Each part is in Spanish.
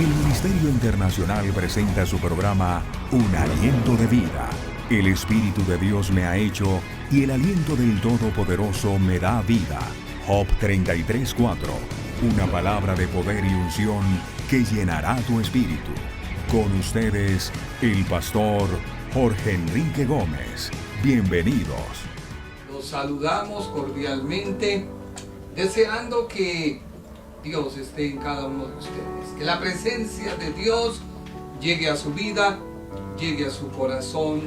El Ministerio Internacional presenta su programa Un Aliento de Vida. El Espíritu de Dios me ha hecho y el aliento del Todopoderoso me da vida. Job 33:4. Una palabra de poder y unción que llenará tu espíritu. Con ustedes, el pastor Jorge Enrique Gómez. Bienvenidos. Los saludamos cordialmente, deseando que Dios esté en cada uno de ustedes. Que la presencia de Dios llegue a su vida, llegue a su corazón,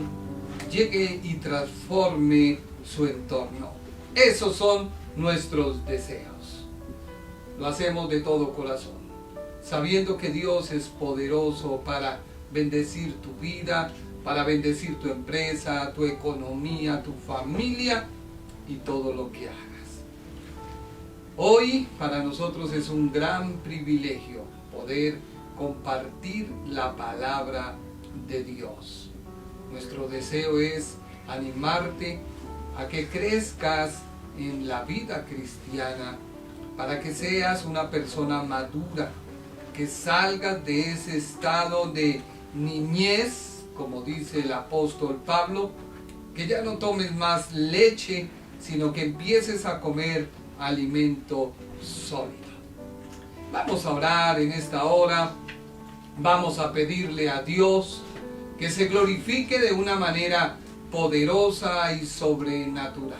llegue y transforme su entorno. Esos son nuestros deseos. Lo hacemos de todo corazón, sabiendo que Dios es poderoso para bendecir tu vida, para bendecir tu empresa, tu economía, tu familia y todo lo que hagas. Hoy para nosotros es un gran privilegio poder compartir la palabra de Dios. Nuestro deseo es animarte a que crezcas en la vida cristiana para que seas una persona madura, que salgas de ese estado de niñez, como dice el apóstol Pablo, que ya no tomes más leche, sino que empieces a comer alimento sólido. Vamos a orar en esta hora, vamos a pedirle a Dios que se glorifique de una manera poderosa y sobrenatural.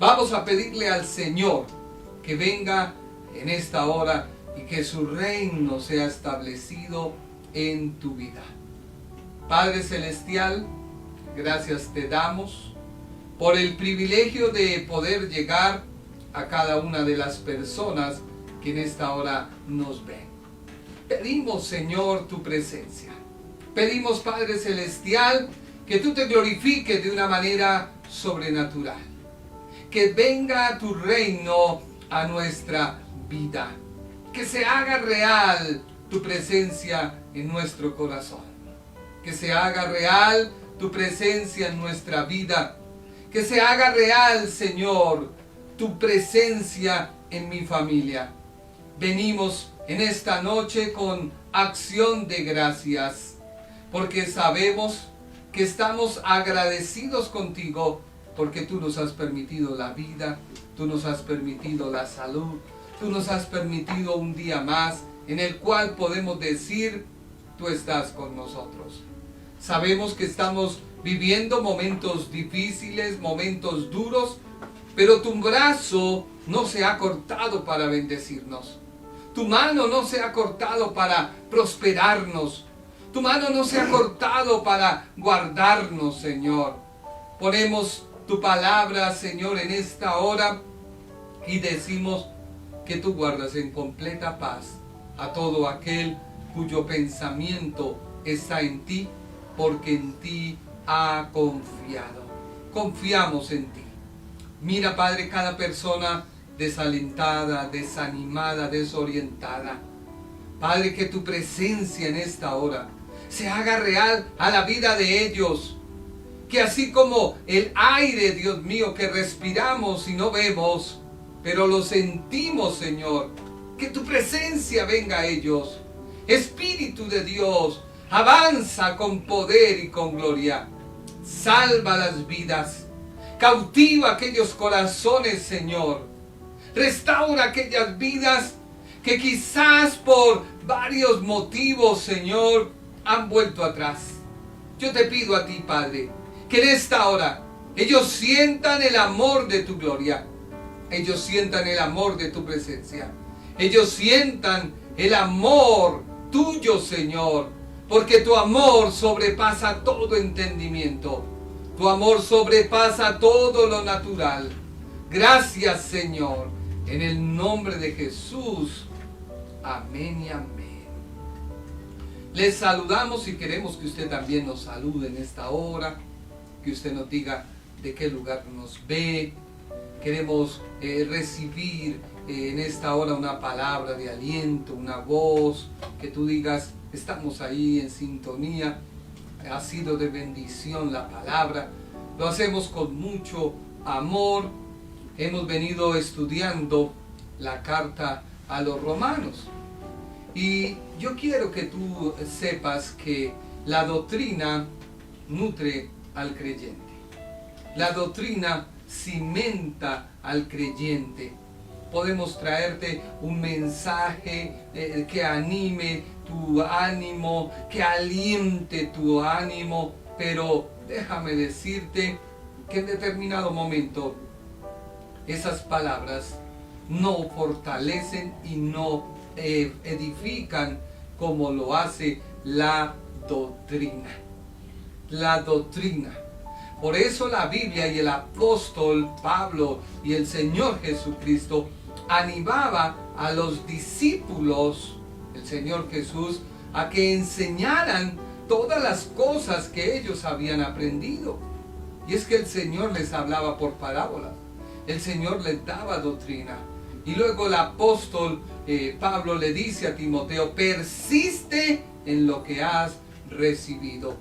Vamos a pedirle al Señor que venga en esta hora y que su reino sea establecido en tu vida. Padre Celestial, gracias te damos por el privilegio de poder llegar a cada una de las personas que en esta hora nos ven. Pedimos, Señor, tu presencia. Pedimos, Padre Celestial, que tú te glorifiques de una manera sobrenatural. Que venga tu reino a nuestra vida. Que se haga real tu presencia en nuestro corazón. Que se haga real tu presencia en nuestra vida. Que se haga real, Señor, tu presencia en mi familia. Venimos en esta noche con acción de gracias, porque sabemos que estamos agradecidos contigo, porque tú nos has permitido la vida, tú nos has permitido la salud, tú nos has permitido un día más en el cual podemos decir, tú estás con nosotros. Sabemos que estamos viviendo momentos difíciles, momentos duros, pero tu brazo no se ha cortado para bendecirnos. Tu mano no se ha cortado para prosperarnos. Tu mano no se ha cortado para guardarnos, Señor. Ponemos tu palabra, Señor, en esta hora y decimos que tú guardas en completa paz a todo aquel cuyo pensamiento está en ti, porque en ti ha confiado. Confiamos en ti. Mira, Padre, cada persona desalentada, desanimada, desorientada. Padre, que tu presencia en esta hora se haga real a la vida de ellos. Que así como el aire, Dios mío, que respiramos y no vemos, pero lo sentimos, Señor, que tu presencia venga a ellos. Espíritu de Dios, avanza con poder y con gloria. Salva las vidas. Cautiva aquellos corazones, Señor. Restaura aquellas vidas que quizás por varios motivos, Señor, han vuelto atrás. Yo te pido a ti, Padre, que en esta hora ellos sientan el amor de tu gloria. Ellos sientan el amor de tu presencia. Ellos sientan el amor tuyo, Señor, porque tu amor sobrepasa todo entendimiento. Tu amor sobrepasa todo lo natural. Gracias, Señor, en el nombre de Jesús. Amén y amén. Les saludamos y queremos que usted también nos salude en esta hora, que usted nos diga de qué lugar nos ve. Queremos recibir en esta hora una palabra de aliento, una voz, que tú digas, estamos ahí en sintonía. Ha sido de bendición la palabra. Lo hacemos con mucho amor. Hemos venido estudiando la carta a los romanos. Y yo quiero que tú sepas que la doctrina nutre al creyente. La doctrina cimenta al creyente. Podemos traerte un mensaje que anime tu ánimo, que aliente tu ánimo, pero déjame decirte que en determinado momento esas palabras no fortalecen y no edifican como lo hace la doctrina. La doctrina. Por eso la Biblia y el apóstol Pablo y el Señor Jesucristo animaba a los discípulos, el Señor Jesús, a que enseñaran todas las cosas que ellos habían aprendido. Y es que el Señor les hablaba por parábolas. El Señor les daba doctrina. Y luego el apóstol Pablo le dice a Timoteo, persiste en lo que has recibido.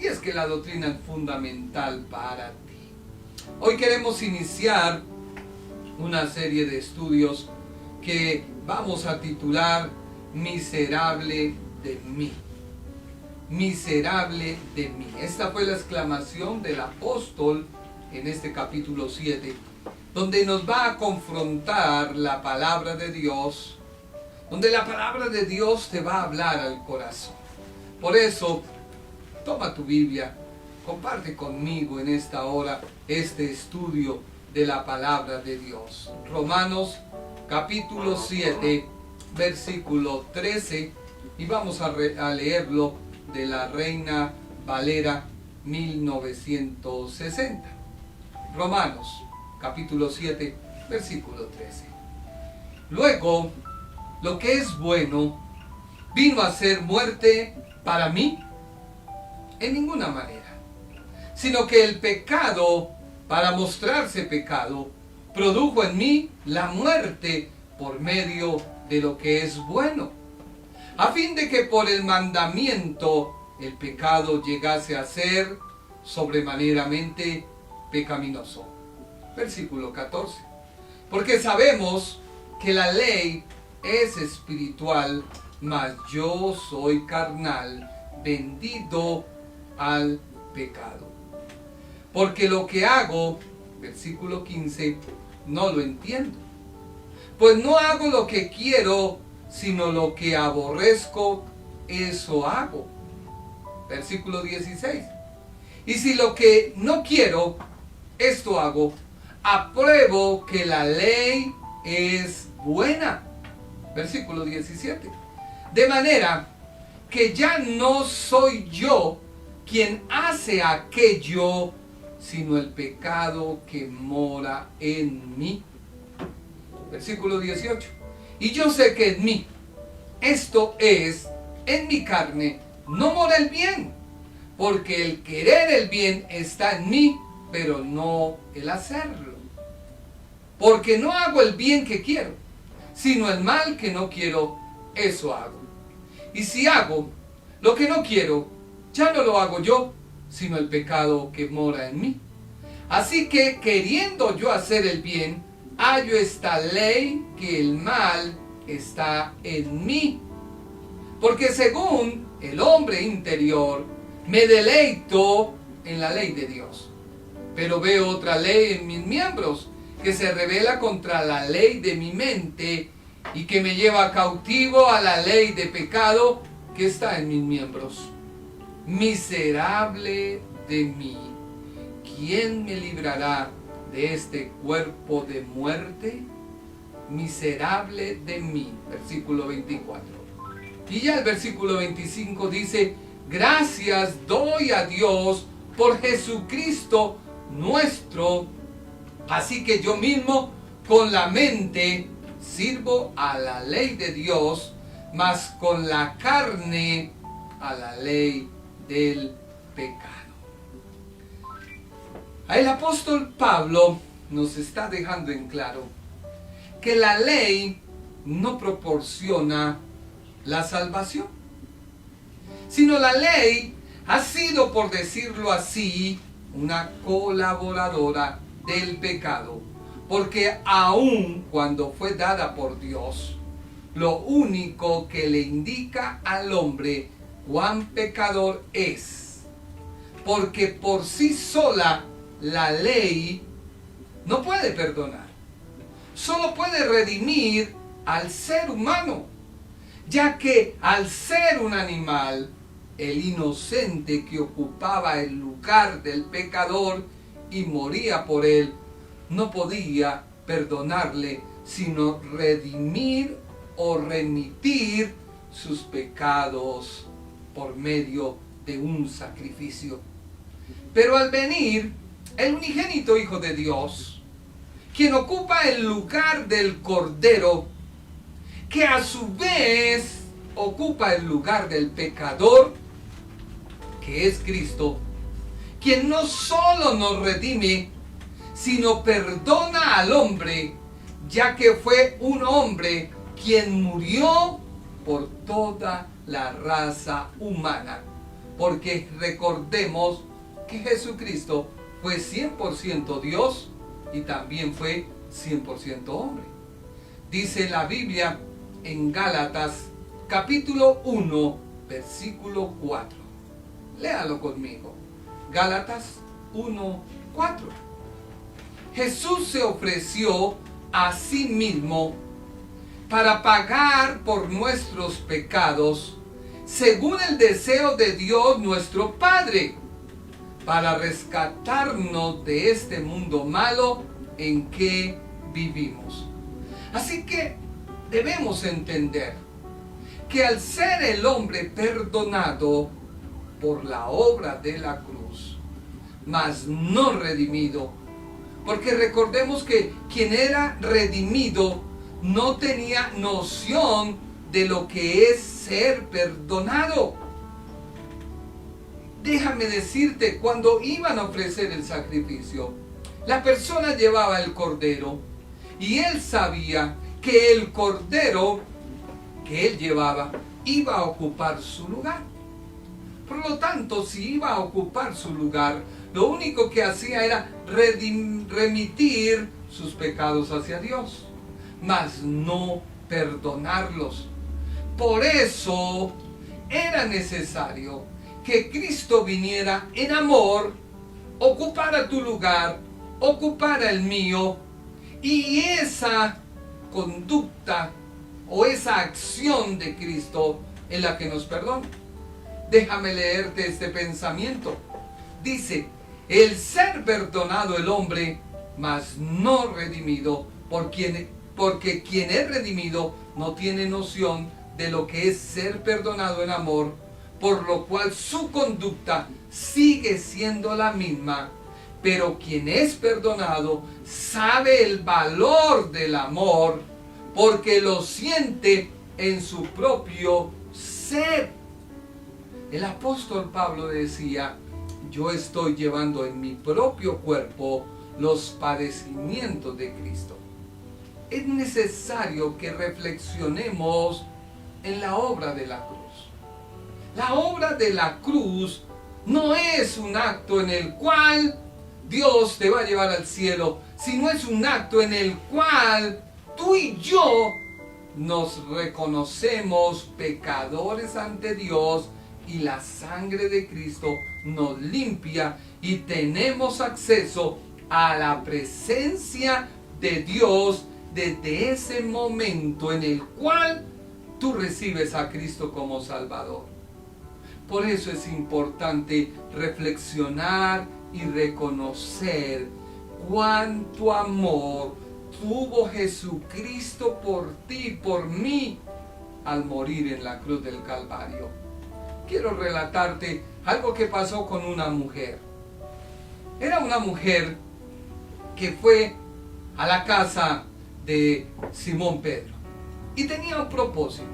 Y es que la doctrina es fundamental para ti. Hoy queremos iniciar una serie de estudios que vamos a titular Miserable de mí. Miserable de mí. Esta fue la exclamación del apóstol en este capítulo 7, donde nos va a confrontar la palabra de Dios, donde la palabra de Dios te va a hablar al corazón. Por eso, toma tu Biblia, comparte conmigo en esta hora este estudio de la palabra de Dios. Romanos capítulo 7, versículo 13, y vamos a leerlo de la Reina Valera 1960. Romanos capítulo 7, versículo 13. Luego, lo que es bueno vino a ser muerte para mí en ninguna manera, sino que el pecado, para mostrarse pecado, produjo en mí la muerte por medio de lo que es bueno, a fin de que por el mandamiento el pecado llegase a ser sobremaneramente pecaminoso. Versículo 14. Porque sabemos que la ley es espiritual, mas yo soy carnal, vendido al pecado. Porque lo que hago, versículo 15, no lo entiendo. Pues no hago lo que quiero, sino lo que aborrezco, eso hago. Versículo 16. Y si lo que no quiero, esto hago, apruebo que la ley es buena. Versículo 17. De manera que ya no soy yo quien hace aquello, sino el pecado que mora en mí. Versículo 18. Y yo sé que en mí, esto es, en mi carne, no mora el bien, porque el querer el bien está en mí, pero no el hacerlo. Porque no hago el bien que quiero, sino el mal que no quiero, eso hago. Y si hago lo que no quiero, ya no lo hago yo, sino el pecado que mora en mí. Así que, queriendo yo hacer el bien, hallo esta ley, que el mal está en mí. Porque según el hombre interior, me deleito en la ley de Dios. Pero veo otra ley en mis miembros, que se revela contra la ley de mi mente, y que me lleva cautivo a la ley de pecado que está en mis miembros. Miserable de mí, ¿quién me librará de este cuerpo de muerte? Miserable de mí. Versículo 24. Y ya el versículo 25 dice, gracias doy a Dios por Jesucristo nuestro, así que yo mismo con la mente sirvo a la ley de Dios, mas con la carne a la ley del pecado. El apóstol Pablo nos está dejando en claro que la ley no proporciona la salvación, sino la ley ha sido, por decirlo así, una colaboradora del pecado, porque aun cuando fue dada por Dios, lo único que le indica al hombre cuán pecador es. Porque por sí sola la ley no puede perdonar. Solo puede redimir al ser humano, ya que al ser un animal, el inocente que ocupaba el lugar del pecador y moría por él, no podía perdonarle, sino redimir o remitir sus pecados por medio de un sacrificio. Pero al venir el unigénito Hijo de Dios, quien ocupa el lugar del Cordero, que a su vez ocupa el lugar del pecador, que es Cristo, quien no solo nos redime, sino perdona al hombre, ya que fue un hombre quien murió por toda la raza humana. Porque recordemos que Jesucristo fue 100% Dios y también fue 100% hombre. Dice la Biblia en Gálatas capítulo 1, versículo 4. Léalo conmigo. Gálatas 1, 4. Jesús se ofreció a sí mismo para pagar por nuestros pecados, según el deseo de Dios nuestro Padre, para rescatarnos de este mundo malo en que vivimos. Así que debemos entender que al ser el hombre perdonado por la obra de la cruz, mas no redimido, porque recordemos que quien era redimido no tenía noción de lo que es ser perdonado. Déjame decirte, cuando iban a ofrecer el sacrificio, la persona llevaba el cordero y él sabía que el cordero que él llevaba iba a ocupar su lugar. Por lo tanto, si iba a ocupar su lugar, lo único que hacía era remitir sus pecados hacia Dios, mas no perdonarlos. Por eso era necesario que Cristo viniera en amor, ocupara tu lugar, ocupara el mío, y esa conducta o esa acción de Cristo es la que nos perdona. Déjame leerte este pensamiento. Dice, el ser perdonado el hombre, mas no redimido, porque quien es redimido no tiene noción de lo que es ser perdonado en amor, por lo cual su conducta sigue siendo la misma. Pero quien es perdonado sabe el valor del amor, porque lo siente en su propio ser. El apóstol Pablo decía, yo estoy llevando en mi propio cuerpo los padecimientos de Cristo. Es necesario que reflexionemos en la obra de la cruz. La obra de la cruz no es un acto en el cual Dios te va a llevar al cielo, sino es un acto en el cual tú y yo nos reconocemos pecadores ante Dios y la sangre de Cristo nos limpia y tenemos acceso a la presencia de Dios desde ese momento en el cual tú recibes a Cristo como Salvador. Por eso es importante reflexionar y reconocer cuánto amor tuvo Jesucristo por ti, por mí, al morir en la cruz del Calvario. Quiero relatarte algo que pasó con una mujer. Era una mujer que fue a la casa de Simón Pedro y tenía un propósito.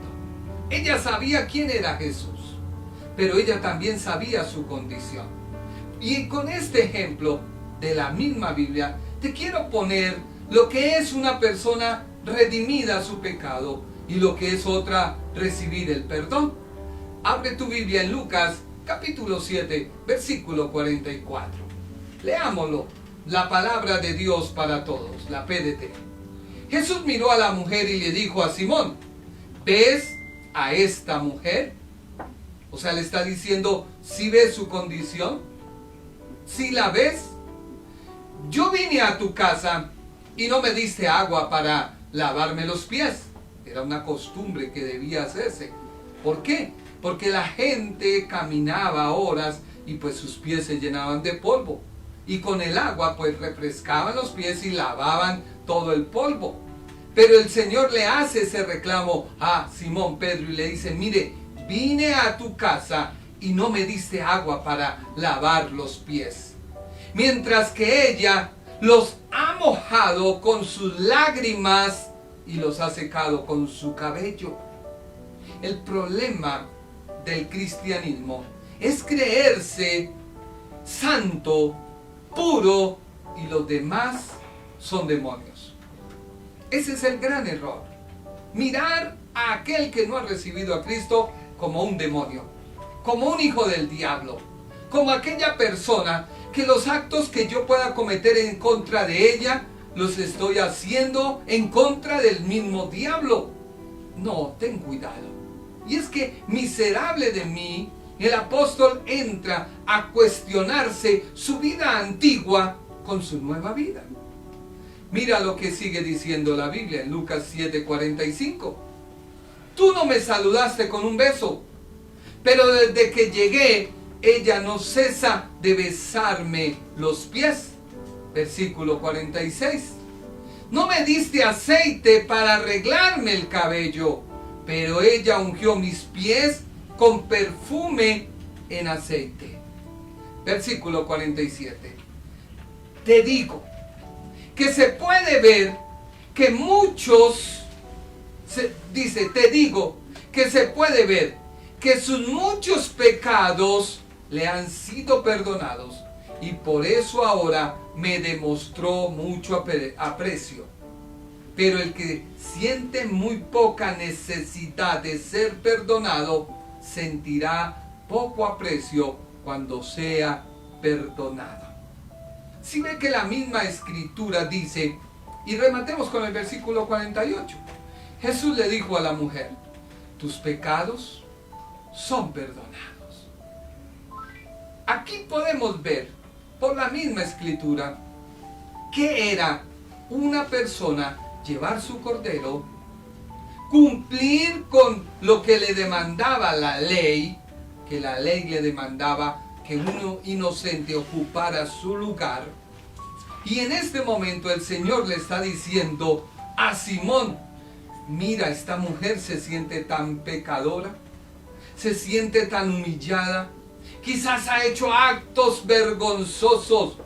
Ella sabía quién era Jesús, pero ella también sabía su condición. Y con este ejemplo de la misma Biblia, te quiero poner lo que es una persona redimida a su pecado y lo que es otra recibir el perdón. Abre tu Biblia en Lucas capítulo 7, versículo 44. Leámoslo, la palabra de Dios para todos, la PDT. Jesús miró a la mujer y le dijo a Simón, ¿ves a esta mujer? O sea, le está diciendo, ¿sí ves su condición? ¿Sí la ves? Yo vine a tu casa y no me diste agua para lavarme los pies. Era una costumbre que debía hacerse. ¿Por qué? Porque la gente caminaba horas y pues sus pies se llenaban de polvo. Y con el agua pues refrescaban los pies y lavaban todo el polvo. Pero el Señor le hace ese reclamo a Simón Pedro y le dice, mire, vine a tu casa y no me diste agua para lavar los pies. Mientras que ella los ha mojado con sus lágrimas y los ha secado con su cabello. El problema del cristianismo es creerse santo, puro, y los demás son demonios. Ese es el gran error. Mirar a aquel que no ha recibido a Cristo como un demonio, como un hijo del diablo, como aquella persona que los actos que yo pueda cometer en contra de ella, los estoy haciendo en contra del mismo diablo. No, ten cuidado. Y es que miserable de mí, el apóstol entra a cuestionarse su vida antigua con su nueva vida. Mira lo que sigue diciendo la Biblia en Lucas 7:45. Tú no me saludaste con un beso, pero desde que llegué, ella no cesa de besarme los pies. Versículo 46. No me diste aceite para arreglarme el cabello, pero ella ungió mis pies con perfume en aceite. Versículo 47. Te digo que se puede ver que muchos, te digo que se puede ver que sus muchos pecados le han sido perdonados y por eso ahora me demostró mucho aprecio. Pero el que siente muy poca necesidad de ser perdonado, sentirá poco aprecio cuando sea perdonado. Si ve que la misma escritura dice, y rematemos con el versículo 48, Jesús le dijo a la mujer, tus pecados son perdonados. Aquí podemos ver, por la misma escritura, que era una persona llevar su cordero, cumplir con lo que le demandaba la ley, que la ley le demandaba que uno inocente ocupara su lugar. Y en este momento el Señor le está diciendo a Simón, mira, esta mujer se siente tan pecadora, se siente tan humillada, quizás ha hecho actos vergonzosos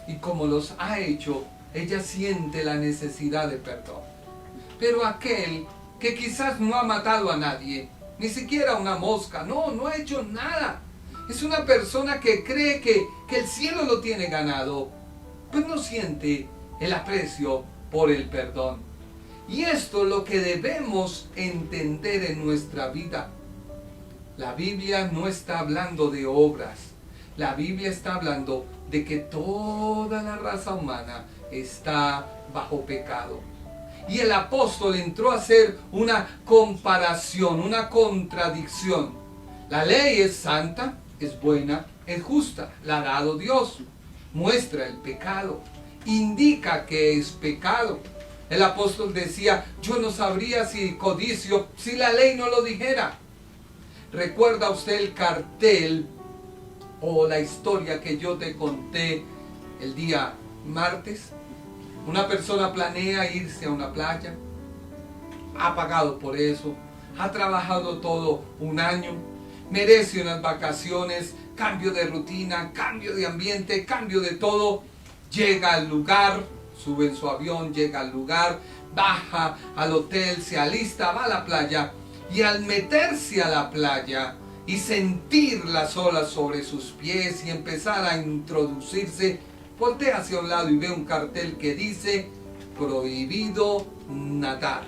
y como los ha hecho, ella siente la necesidad de perdón. Pero aquel que quizás no ha matado a nadie, ni siquiera una mosca, no ha hecho nada, es una persona que cree que el cielo lo tiene ganado, pues no siente el aprecio por el perdón. Y esto es lo que debemos entender en nuestra vida. La Biblia no está hablando de obras, la Biblia está hablando de que toda la raza humana está bajo pecado. Y el apóstol entró a hacer una comparación, una contradicción. La ley es santa, es buena, es justa, la ha dado Dios. Muestra el pecado, indica que es pecado. El apóstol decía, yo no sabría si codicio, si la ley no lo dijera. ¿Recuerda usted el cartel o la historia que yo te conté el día martes? Una persona planea irse a una playa, ha pagado por eso, ha trabajado todo un año, merece unas vacaciones, cambio de rutina, cambio de ambiente, cambio de todo. Llega al lugar, sube en su avión, llega al lugar, baja al hotel, se alista, va a la playa. Y al meterse a la playa y sentir las olas sobre sus pies y empezar a introducirse, voltea hacia un lado y ve un cartel que dice, prohibido nadar,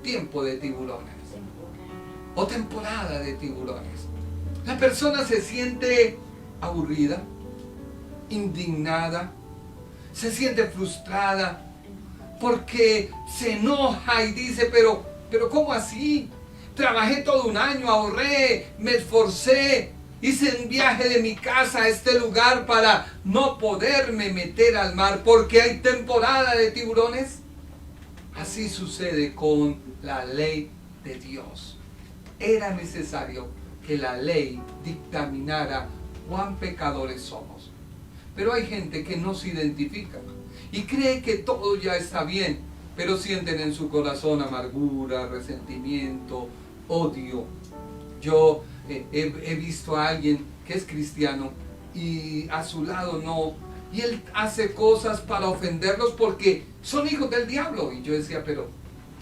tiempo de tiburones o temporada de tiburones. La persona se siente aburrida, indignada, se siente frustrada porque se enoja y dice, pero Pero ¿cómo así? Trabajé todo un año, ahorré, me esforcé, hice un viaje de mi casa a este lugar para no poderme meter al mar porque hay temporada de tiburones. Así sucede con la ley de Dios. Era necesario que la ley dictaminara cuán pecadores somos. Pero hay gente que no se identifica y cree que todo ya está bien, pero sienten en su corazón amargura, resentimiento, odio. Yo he visto a alguien que es cristiano y a su lado no, y él hace cosas para ofenderlos porque son hijos del diablo. Y yo decía, pero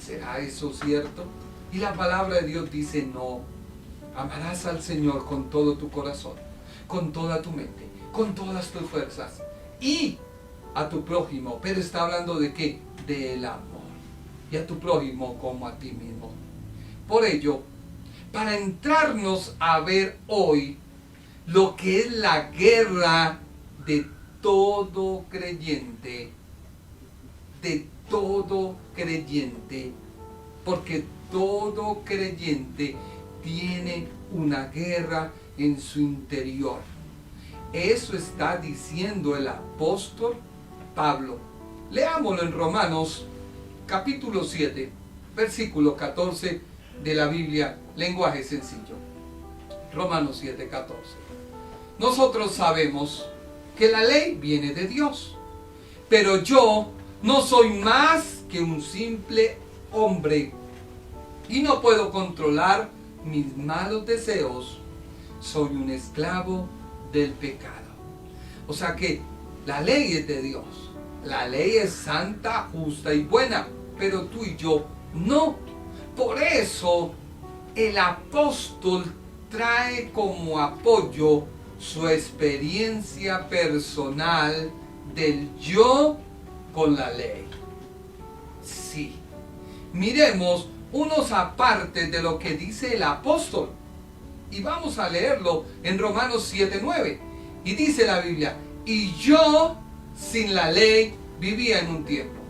¿será eso cierto? Y la palabra de Dios dice no. Amarás al Señor con todo tu corazón, con toda tu mente, con todas tus fuerzas y a tu prójimo. Pero está hablando de ¿qué? Del amor. Y a tu prójimo como a ti mismo. Por ello, para entrarnos a ver hoy lo que es la guerra de todo creyente, porque todo creyente tiene una guerra en su interior. Eso está diciendo el apóstol Pablo. Leámoslo en Romanos capítulo 7, versículo 14 de la Biblia, lenguaje sencillo. Romanos 7, 14. Nosotros sabemos que la ley viene de Dios, pero yo no soy más que un simple hombre y no puedo controlar mis malos deseos. Soy un esclavo del pecado. O sea que la ley es de Dios. La ley es santa, justa y buena, pero tú y yo no. Por eso el apóstol trae como apoyo su experiencia personal del yo con la ley. Sí. Miremos unos apartes de lo que dice el apóstol. Y vamos a leerlo en Romanos 7:9. Y dice la Biblia, y yo sin la ley vivía en un tiempo.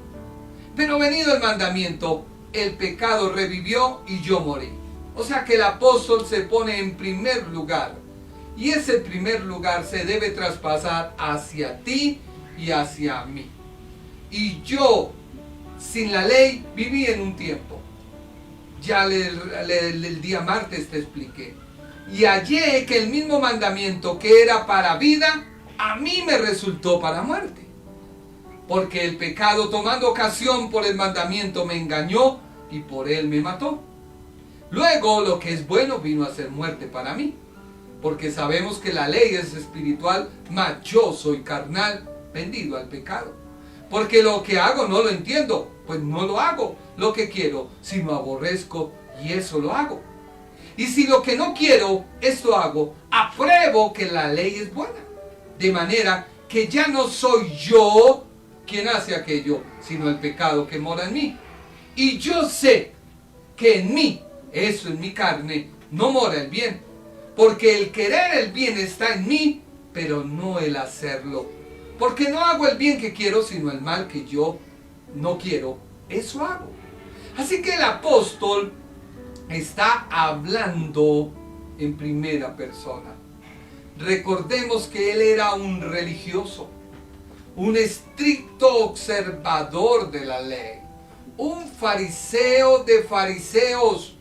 Pero venido el mandamiento, el pecado revivió y yo morí. O sea que el apóstol se pone en primer lugar. Y ese primer lugar se debe traspasar hacia ti y hacia mí. Y yo sin la ley viví en un tiempo. Ya el día martes te expliqué. Y hallé que el mismo mandamiento que era para vida, a mí me resultó para muerte. Porque el pecado, tomando ocasión por el mandamiento, me engañó y por él me mató. Luego lo que es bueno vino a ser muerte para mí. Porque sabemos que la ley es espiritual, mas yo soy carnal, vendido al pecado. Porque lo que hago no lo entiendo, pues no lo hago lo que quiero, sino aborrezco y eso lo hago. Y si lo que no quiero, esto hago, apruebo que la ley es buena. De manera que ya no soy yo quien hace aquello, sino el pecado que mora en mí. Y yo sé que en mí, eso en mi carne, no mora el bien. Porque el querer el bien está en mí, pero no el hacerlo. Porque no hago el bien que quiero, sino el mal que yo no quiero, eso hago. Así que el apóstol está hablando en primera persona. Recordemos que él era un religioso, un estricto observador de la ley, un fariseo de fariseos.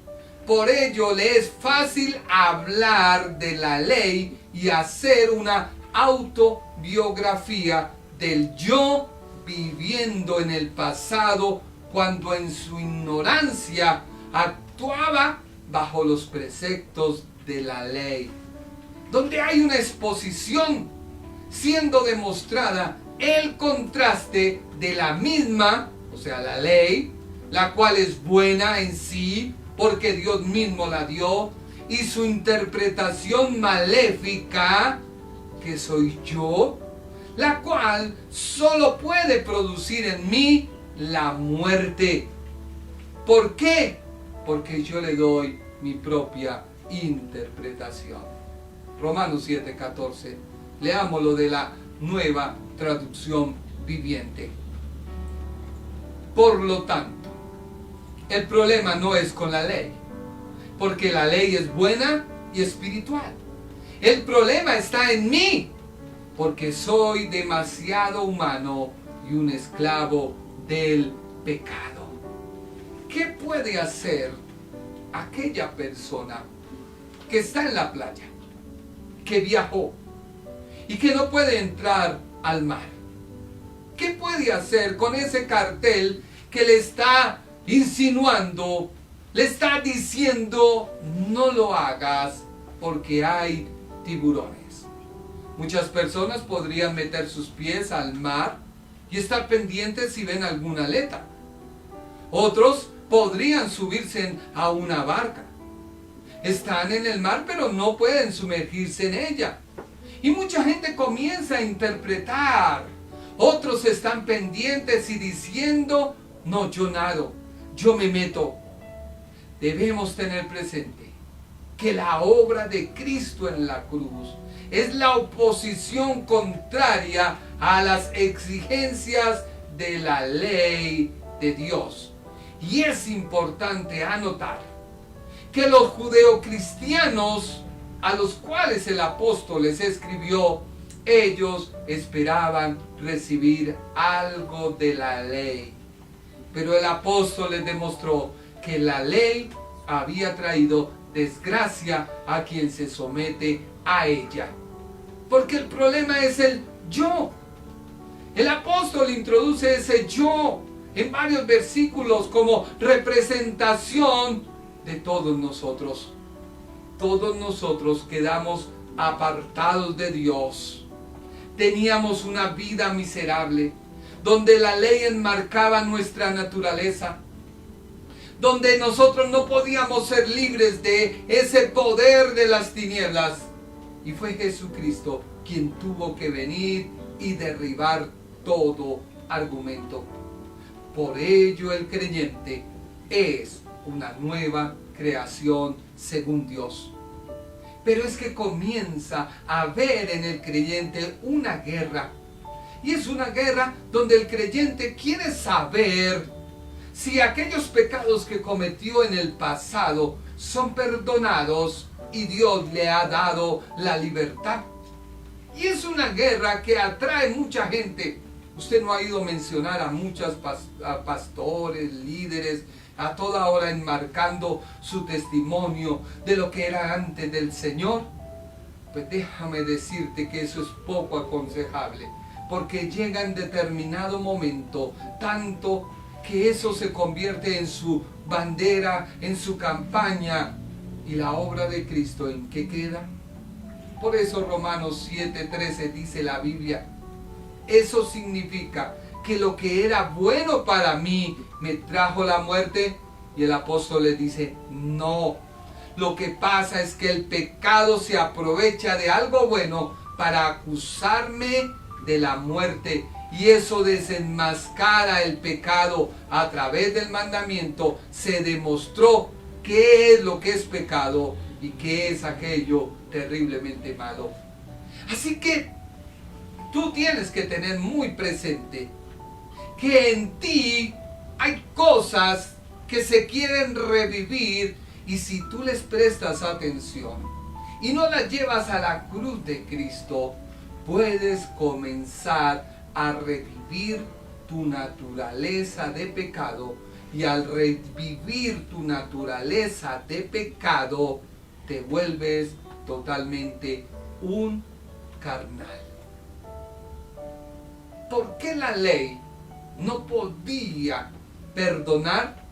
Por ello le es fácil hablar de la ley y hacer una autobiografía del yo viviendo en el pasado cuando en su ignorancia actuaba bajo los preceptos de la ley. Donde hay una exposición siendo demostrada el contraste de la misma, o sea, la ley, la cual es buena en sí, porque Dios mismo la dio, y su interpretación maléfica, que soy yo, la cual solo puede producir en mí la muerte. ¿Por qué? Porque yo le doy mi propia interpretación. Romanos 7:14. Leámoslo de la Nueva Traducción Viviente. Por lo tanto, el problema no es con la ley, porque la ley es buena y espiritual. El problema está en mí, porque soy demasiado humano y un esclavo del pecado. ¿Qué puede hacer aquella persona que está en la playa, que viajó y que no puede entrar al mar? ¿Qué puede hacer con ese cartel que le está insinuando, le está diciendo no lo hagas porque hay tiburones? Muchas personas podrían meter sus pies al mar y estar pendientes si ven alguna aleta. Otros podrían subirse a una barca. Están en el mar pero no pueden sumergirse en ella. Y mucha gente comienza a interpretar. Otros están pendientes y diciendo, no, yo nado, yo me meto. Debemos tener presente que la obra de Cristo en la cruz es la oposición contraria a las exigencias de la ley de Dios. Y es importante anotar que los judeocristianos a los cuales el apóstol les escribió, ellos esperaban recibir algo de la ley. Pero el apóstol les demostró que la ley había traído desgracia a quien se somete a ella. Porque el problema es el yo. El apóstol introduce ese yo en varios versículos como representación de todos nosotros. Todos nosotros quedamos apartados de Dios. Teníamos una vida miserable, donde la ley enmarcaba nuestra naturaleza, donde nosotros no podíamos ser libres de ese poder de las tinieblas. Y fue Jesucristo quien tuvo que venir y derribar todo argumento. Por ello el creyente es una nueva creación según Dios. Pero es que comienza a haber en el creyente una guerra. Y es una guerra donde el creyente quiere saber si aquellos pecados que cometió en el pasado son perdonados y Dios le ha dado la libertad. Y es una guerra que atrae mucha gente. Usted no ha ido a mencionar a muchos pastores, líderes, a toda hora enmarcando su testimonio de lo que era antes del Señor. Pues déjame decirte que eso es poco aconsejable, porque llega en determinado momento tanto que eso se convierte en su bandera, en su campaña, y la obra de Cristo, ¿en qué queda? Por eso Romanos 7:13 dice la Biblia, eso significa que lo que era bueno para mí me trajo la muerte. Y el apóstol le dice, no, lo que pasa es que el pecado se aprovecha de algo bueno para acusarme de la muerte, y eso desenmascara el pecado. A través del mandamiento se demostró qué es lo que es pecado y qué es aquello terriblemente malo. Así que tú tienes que tener muy presente que en ti hay cosas que se quieren revivir, y si tú les prestas atención y no las llevas a la cruz de Cristo, puedes comenzar a revivir tu naturaleza de pecado, y al revivir tu naturaleza de pecado te vuelves totalmente un carnal. ¿Por qué la ley no podía perdonar?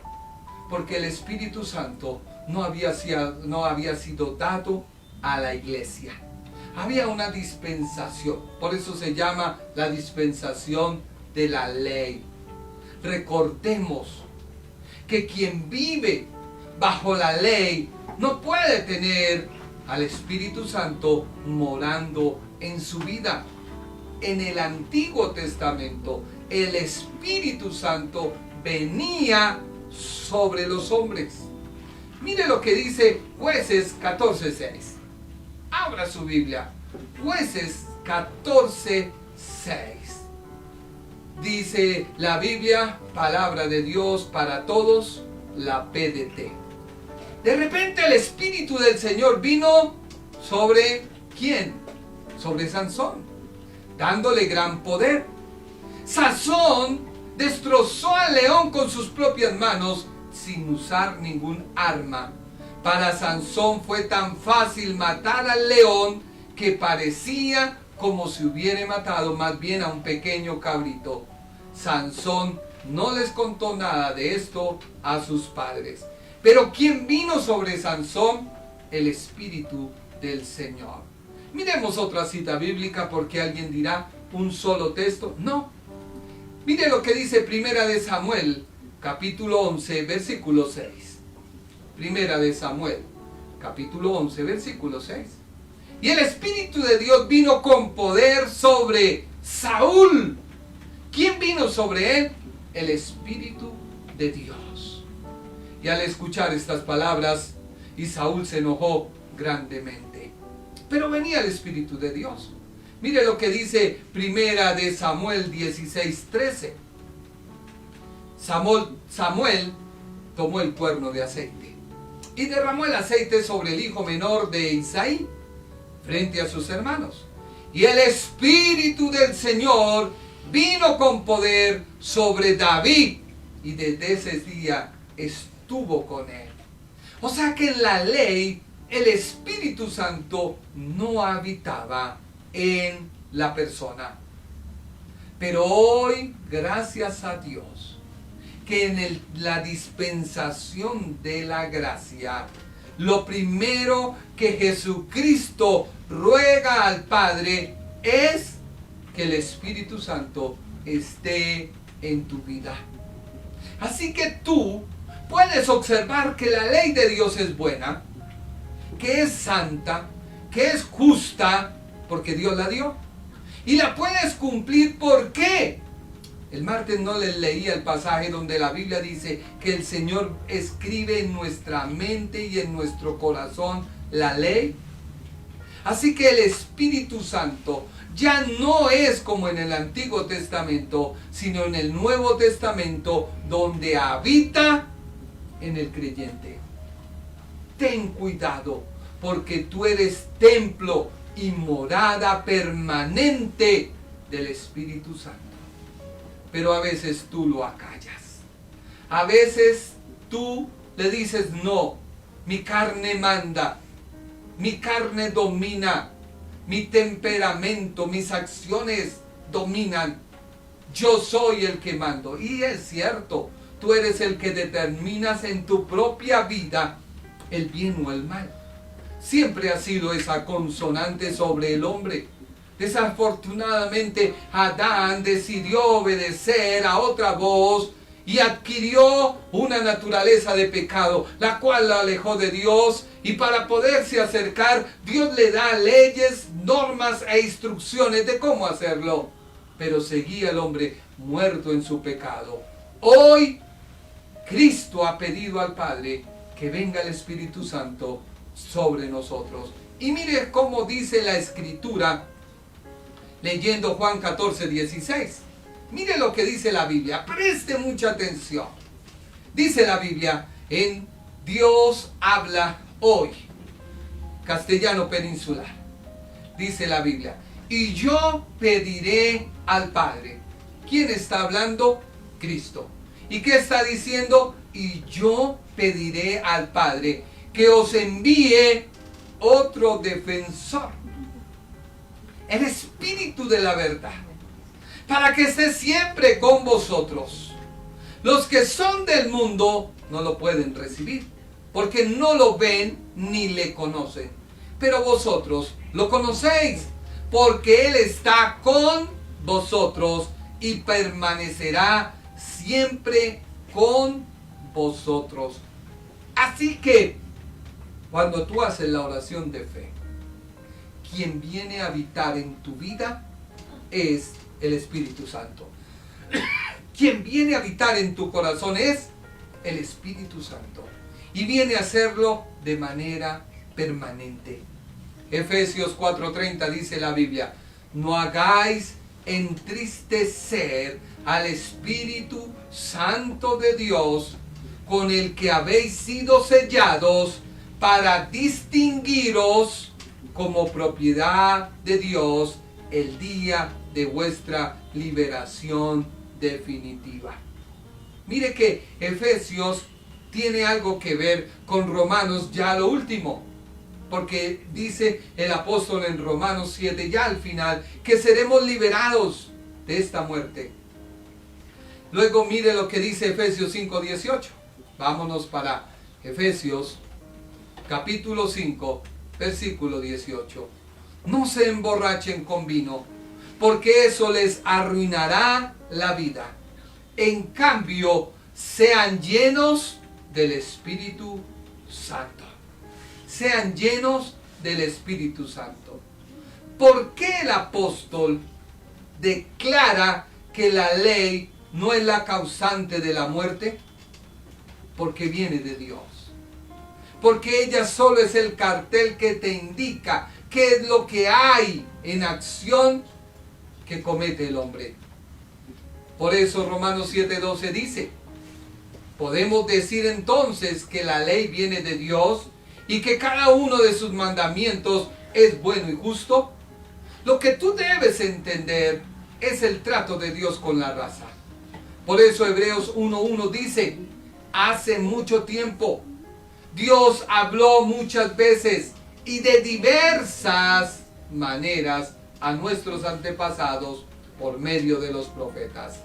Porque el Espíritu Santo no había sido dado a la iglesia. Había una dispensación, por eso se llama la dispensación de la ley. Recordemos que quien vive bajo la ley no puede tener al Espíritu Santo morando en su vida. En el Antiguo Testamento, el Espíritu Santo venía sobre los hombres. Mire lo que dice Jueces 14:6. Abra su Biblia. Jueces 14:6. Dice la Biblia, palabra de Dios para todos. la PDT. De repente el Espíritu del Señor vino sobre ¿quién? Sobre Sansón, dándole gran poder. Sansón destrozó al león con sus propias manos sin usar ningún arma. Para Sansón fue tan fácil matar al león que parecía como si hubiera matado más bien a un pequeño cabrito. Sansón no les contó nada de esto a sus padres. Pero ¿quién vino sobre Sansón? El Espíritu del Señor. Miremos otra cita bíblica, porque alguien dirá, ¿un solo texto? No. Mire lo que dice Primera de Samuel, capítulo 11, versículo 6. Primera de Samuel, capítulo 11, versículo 6. Y el Espíritu de Dios vino con poder sobre Saúl. ¿Quién vino sobre él? El Espíritu de Dios. Y al escuchar estas palabras, y Saúl se enojó grandemente. Pero venía el Espíritu de Dios. Mire lo que dice Primera de Samuel 16:13. Samuel tomó el cuerno de aceite y derramó el aceite sobre el hijo menor de Isaí, frente a sus hermanos. Y el Espíritu del Señor vino con poder sobre David, y desde ese día estuvo con él. O sea que en la ley el Espíritu Santo no habitaba en la persona. Pero hoy, gracias a Dios, que en la dispensación de la gracia, lo primero que Jesucristo ruega al Padre es que el Espíritu Santo esté en tu vida. Así que tú puedes observar que la ley de Dios es buena, que es santa, que es justa, porque Dios la dio. Y la puedes cumplir, ¿por qué? El martes no les leía el pasaje donde la Biblia dice que el Señor escribe en nuestra mente y en nuestro corazón la ley. Así que el Espíritu Santo ya no es como en el Antiguo Testamento, sino en el Nuevo Testamento, donde habita en el creyente. Ten cuidado, porque tú eres templo y morada permanente del Espíritu Santo. Pero a veces tú lo acallas. A veces tú le dices, no, mi carne manda, mi carne domina, mi temperamento, mis acciones dominan. Yo soy el que mando. Y es cierto, tú eres el que determinas en tu propia vida el bien o el mal. Siempre ha sido esa consonante sobre el hombre. Desafortunadamente, Adán decidió obedecer a otra voz y adquirió una naturaleza de pecado, la cual lo alejó de Dios. Y para poderse acercar, Dios le da leyes, normas e instrucciones de cómo hacerlo. Pero seguía el hombre muerto en su pecado. Hoy, Cristo ha pedido al Padre que venga el Espíritu Santo sobre nosotros. Y mire cómo dice la Escritura, leyendo Juan 14:16. Mire lo que dice la Biblia, preste mucha atención. Dice la Biblia en Dios habla hoy, castellano peninsular. Dice la Biblia, y yo pediré al Padre. ¿Quién está hablando? Cristo. ¿Y qué está diciendo? Y yo pediré al Padre que os envíe otro defensor, el Espíritu de la verdad, para que esté siempre con vosotros. Los que son del mundo no lo pueden recibir, porque no lo ven ni le conocen. Pero vosotros lo conocéis, porque Él está con vosotros y permanecerá siempre con vosotros. Así que, cuando tú haces la oración de fe, quien viene a habitar en tu vida es el Espíritu Santo. Quien viene a habitar en tu corazón es el Espíritu Santo. Y viene a hacerlo de manera permanente. Efesios 4:30 dice la Biblia, no hagáis entristecer al Espíritu Santo de Dios, con el que habéis sido sellados para distinguiros como propiedad de Dios el día de vuestra liberación definitiva. Mire que Efesios tiene algo que ver con Romanos, ya lo último, porque dice el apóstol en Romanos 7, ya al final, que seremos liberados de esta muerte. Luego mire lo que dice Efesios 5:18. Vámonos para Efesios capítulo 5, versículo 18. No se emborrachen con vino, porque eso les arruinará la vida. En cambio, sean llenos del Espíritu Santo. Sean llenos del Espíritu Santo. ¿Por qué el apóstol declara que la ley no es la causante de la muerte? Porque viene de Dios. Porque ella solo es el cartel que te indica qué es lo que hay en acción que comete el hombre. Por eso Romanos 7:12 dice, podemos decir entonces que la ley viene de Dios y que cada uno de sus mandamientos es bueno y justo. Lo que tú debes entender es el trato de Dios con la raza. Por eso Hebreos 1:1 dice, hace mucho tiempo Dios habló muchas veces y de diversas maneras a nuestros antepasados por medio de los profetas.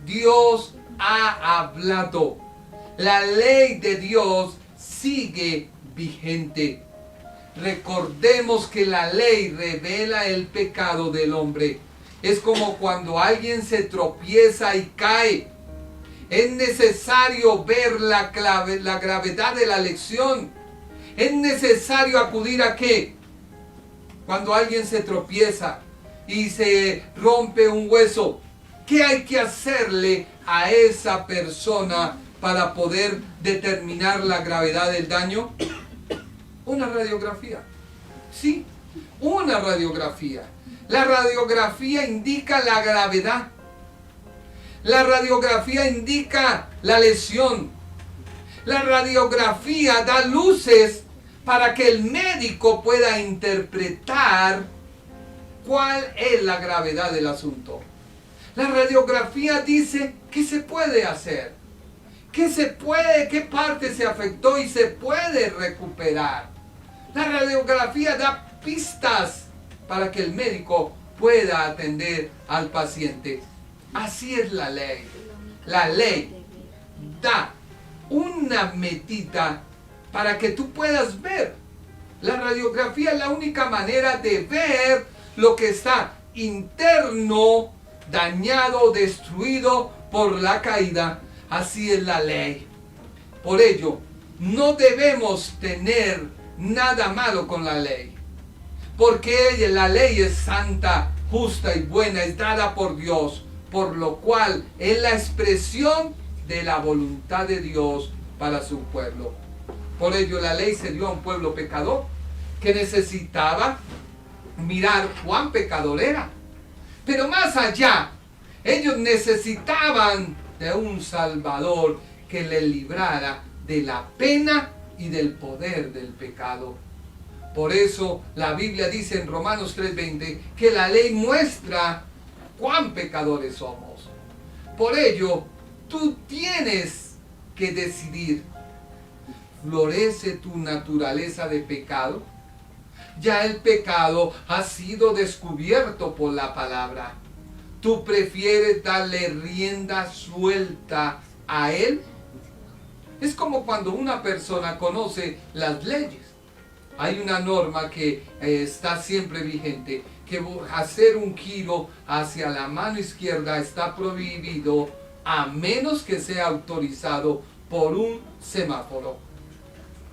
Dios ha hablado. La ley de Dios sigue vigente. Recordemos que la ley revela el pecado del hombre. Es como cuando alguien se tropieza y cae. Es necesario ver la gravedad de la lección. Es necesario acudir a ¿qué? Cuando alguien se tropieza y se rompe un hueso, ¿qué hay que hacerle a esa persona para poder determinar la gravedad del daño? Una radiografía. Sí, una radiografía. La radiografía indica la gravedad. La radiografía indica la lesión. La radiografía da luces para que el médico pueda interpretar cuál es la gravedad del asunto. La radiografía dice qué se puede hacer, qué parte se afectó y se puede recuperar. La radiografía da pistas para que el médico pueda atender al paciente. Así es la ley. La ley da una metita para que tú puedas ver. La radiografía es la única manera de ver lo que está interno, dañado, destruido por la caída. Así es la ley. Por ello, no debemos tener nada malo con la ley. Porque la ley es santa, justa y buena, es dada por Dios. Por lo cual es la expresión de la voluntad de Dios para su pueblo. Por ello la ley se dio a un pueblo pecador que necesitaba mirar cuán pecador era. Pero más allá, ellos necesitaban de un Salvador que les librara de la pena y del poder del pecado. Por eso la Biblia dice en Romanos 3:20 que la ley muestra cuán pecadores somos. Por ello, tú tienes que decidir. ¿Florece tu naturaleza de pecado? Ya el pecado ha sido descubierto por la palabra. ¿Tú prefieres darle rienda suelta a él? Es como cuando una persona conoce las leyes. Hay una norma que está siempre vigente, que hacer un giro hacia la mano izquierda está prohibido a menos que sea autorizado por un semáforo.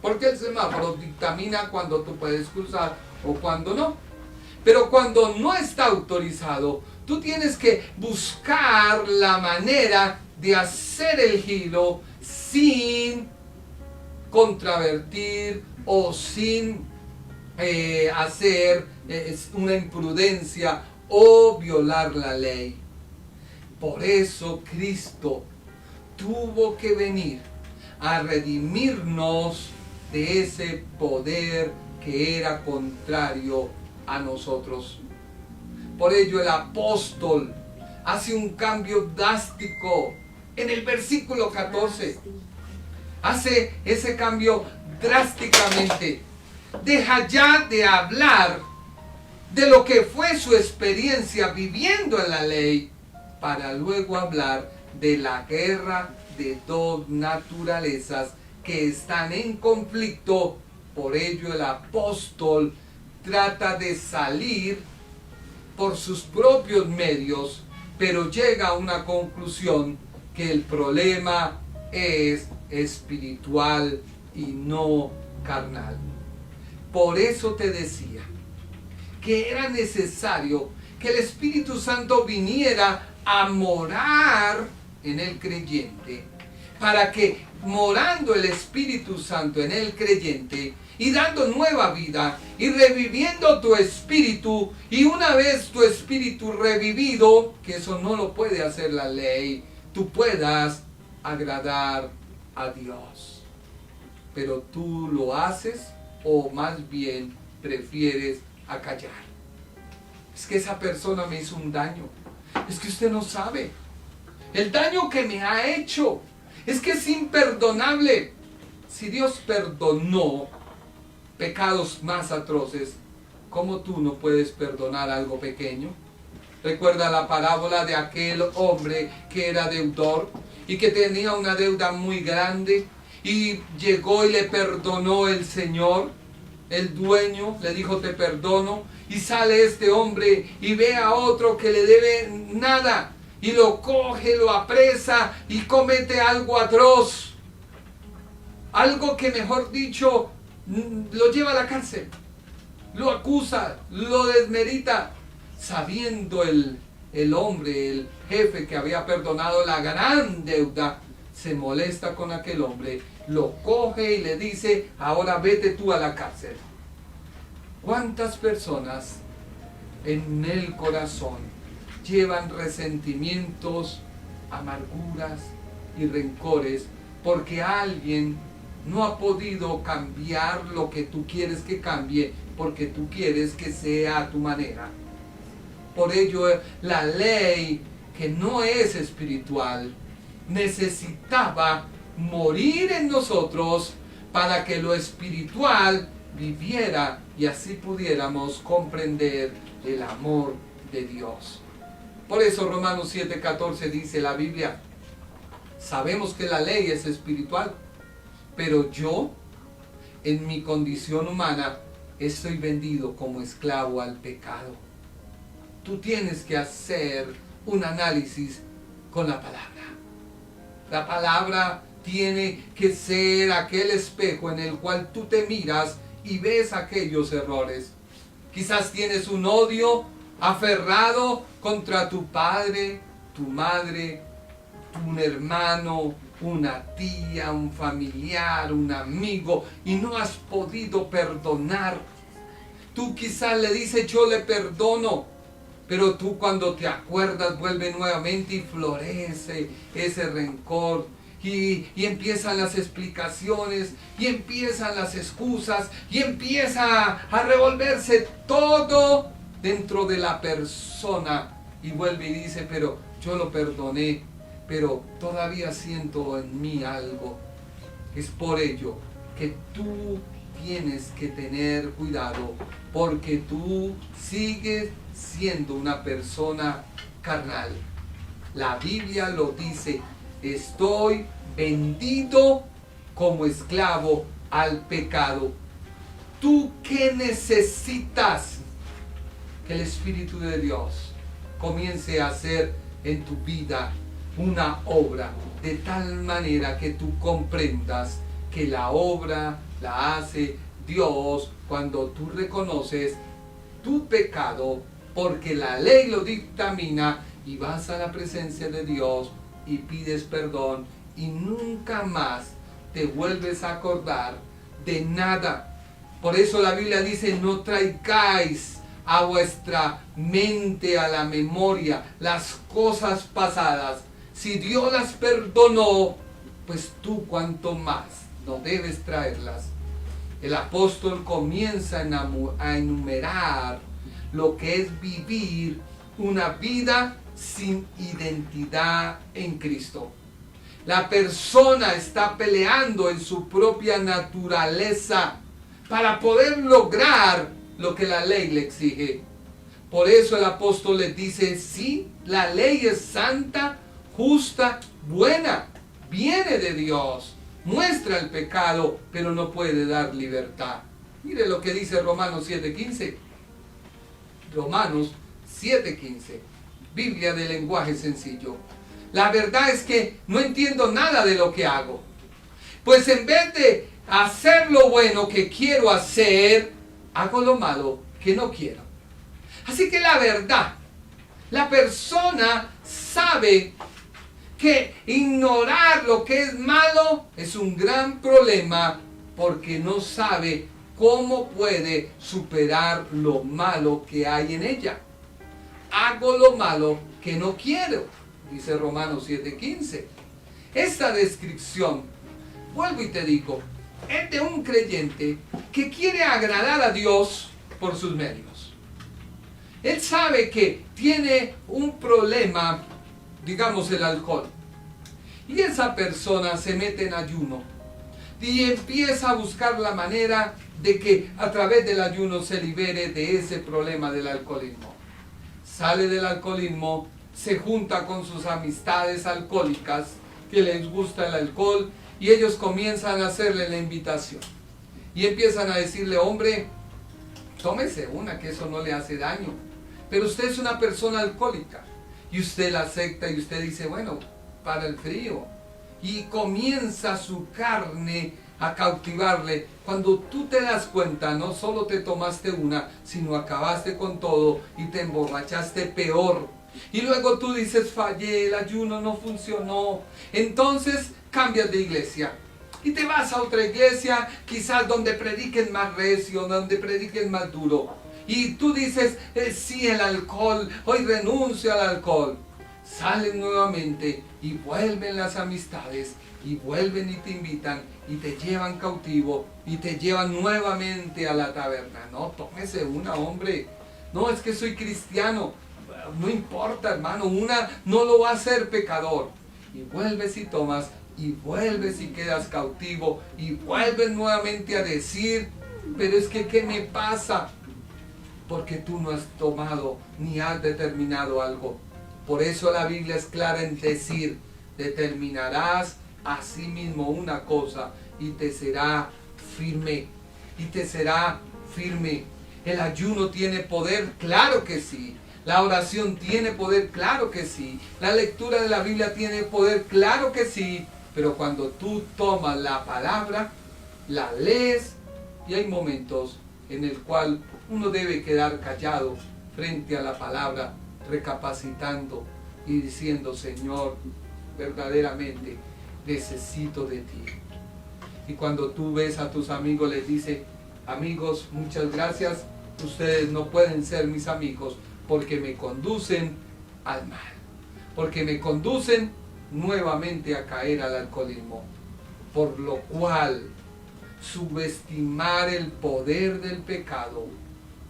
Porque el semáforo dictamina cuando tú puedes cruzar o cuando no. Pero cuando no está autorizado, tú tienes que buscar la manera de hacer el giro sin contravertir o sin hacer una imprudencia o violar la ley. Por eso Cristo tuvo que venir a redimirnos de ese poder que era contrario a nosotros. Por ello el apóstol hace un cambio drástico en el versículo 14. Hace ese cambio drásticamente. Deja ya de hablar de lo que fue su experiencia viviendo en la ley, para luego hablar de la guerra de dos naturalezas que están en conflicto. Por ello el apóstol trata de salir por sus propios medios, pero llega a una conclusión que el problema es espiritual y no carnal. Por eso te decía que era necesario que el Espíritu Santo viniera a morar en el creyente, para que morando el Espíritu Santo en el creyente y dando nueva vida y reviviendo tu espíritu, y una vez tu espíritu revivido, que eso no lo puede hacer la ley, tú puedas agradar a Dios. Pero tú lo haces, o más bien prefieres acallar. Es que esa persona me hizo un daño. Es que usted no sabe el daño que me ha hecho. Es que es imperdonable. Si Dios perdonó pecados más atroces, ¿cómo tú no puedes perdonar algo pequeño? Recuerda la parábola de aquel hombre que era deudor y que tenía una deuda muy grande, y llegó y le perdonó el Señor. El dueño le dijo: te perdono. Y sale este hombre y ve a otro que le debe nada, y lo coge, lo apresa y comete algo atroz. Algo que, mejor dicho, lo lleva a la cárcel. Lo acusa, lo desmerita, sabiendo el hombre, el jefe que había perdonado la gran deuda, se molesta con aquel hombre, lo coge y le dice: ahora vete tú a la cárcel. ¿Cuántas personas en el corazón llevan resentimientos, amarguras y rencores porque alguien no ha podido cambiar lo que tú quieres que cambie, porque tú quieres que sea a tu manera? Por ello la ley, que no es espiritual, necesitaba morir en nosotros para que lo espiritual viviera, y así pudiéramos comprender el amor de Dios. Por eso Romanos 7:14 dice la Biblia: sabemos que la ley es espiritual, pero yo, en mi condición humana, estoy vendido como esclavo al pecado. Tú tienes que hacer un análisis con la palabra. La palabra tiene que ser aquel espejo en el cual tú te miras y ves aquellos errores. Quizás tienes un odio aferrado contra tu padre, tu madre, un hermano, una tía, un familiar, un amigo, y no has podido perdonar. Tú quizás le dices: yo le perdono, pero tú, cuando te acuerdas, vuelve nuevamente y florece ese rencor. Y empiezan las explicaciones, y empiezan las excusas, y empieza a revolverse todo dentro de la persona, y vuelve y dice: pero yo lo perdoné, pero todavía siento en mí algo. Es por ello que tú tienes que tener cuidado, porque tú sigues siendo una persona carnal. La Biblia lo dice: estoy vendido como esclavo al pecado. ¿Tú qué necesitas? Que el Espíritu de Dios comience a hacer en tu vida una obra, de tal manera que tú comprendas que la obra la hace Dios cuando tú reconoces tu pecado, porque la ley lo dictamina, y vas a la presencia de Dios y pides perdón, y nunca más te vuelves a acordar de nada. Por eso la Biblia dice: no traigáis a vuestra mente, a la memoria, las cosas pasadas. Si Dios las perdonó, pues tú cuanto más no debes traerlas. El apóstol comienza a enumerar lo que es vivir una vida sin identidad en Cristo. La persona está peleando en su propia naturaleza para poder lograr lo que la ley le exige. Por eso el apóstol le dice, sí, la ley es santa, justa, buena, viene de Dios, muestra el pecado, pero no puede dar libertad. Mire lo que dice Romanos 7:15. Romanos 7:15, Biblia de lenguaje sencillo. La verdad es que no entiendo nada de lo que hago. Pues en vez de hacer lo bueno que quiero hacer, hago lo malo que no quiero. Así que la verdad, la persona sabe que ignorar lo que es malo es un gran problema porque no sabe cómo puede superar lo malo que hay en ella. Hago lo malo que no quiero, dice Romanos 7:15. Esta descripción, vuelvo y te digo, es de un creyente que quiere agradar a Dios por sus medios. Él sabe que tiene un problema, digamos el alcohol, y esa persona se mete en ayuno y empieza a buscar la manera de que a través del ayuno se libere de ese problema del alcoholismo. Sale del alcoholismo, se junta con sus amistades alcohólicas que les gusta el alcohol y ellos comienzan a hacerle la invitación y empiezan a decirle, hombre, tómese una, que eso no le hace daño, pero usted es una persona alcohólica, y usted la acepta y usted dice, bueno, para el frío, y comienza su carne a cautivarle. Cuando tú te das cuenta, no solo te tomaste una, sino acabaste con todo y te emborrachaste peor. Y luego tú dices, fallé, el ayuno no funcionó. Entonces cambias de iglesia y te vas a otra iglesia, quizás donde prediquen más recio, donde prediquen más duro. Y tú dices, sí, el alcohol, hoy renuncio al alcohol. Salen nuevamente y vuelven las amistades y vuelven y te invitan y te llevan cautivo y te llevan nuevamente a la taberna. No, tómese una, hombre. No, es que soy cristiano. No importa, hermano, una no lo va a hacer pecador. Y vuelves y tomas y vuelves y quedas cautivo y vuelves nuevamente a decir, pero es que ¿qué me pasa? Porque tú no has tomado ni has determinado algo. Por eso la Biblia es clara en decir, determinarás a sí mismo una cosa y te será firme. Y te será firme. ¿El ayuno tiene poder? Claro que sí. ¿La oración tiene poder? Claro que sí. ¿La lectura de la Biblia tiene poder? Claro que sí. Pero cuando tú tomas la palabra, la lees, y hay momentos en el cual uno debe quedar callado frente a la palabra, recapacitando y diciendo, Señor, verdaderamente necesito de ti. Y cuando tú ves a tus amigos, les dice, amigos, muchas gracias, ustedes no pueden ser mis amigos porque me conducen al mal, porque me conducen nuevamente a caer al alcoholismo, por lo cual subestimar el poder del pecado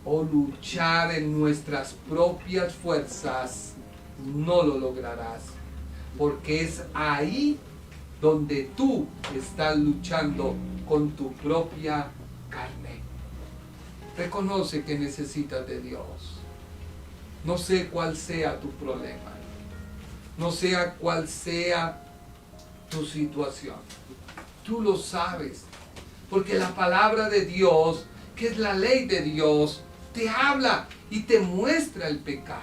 o luchar en nuestras propias fuerzas, no lo lograrás, porque es ahí donde tú estás luchando con tu propia carne. Reconoce que necesitas de Dios. No sé cuál sea tu problema, no sea cuál sea tu situación, tú lo sabes, porque la palabra de Dios, que es la ley de Dios, te habla y te muestra el pecado.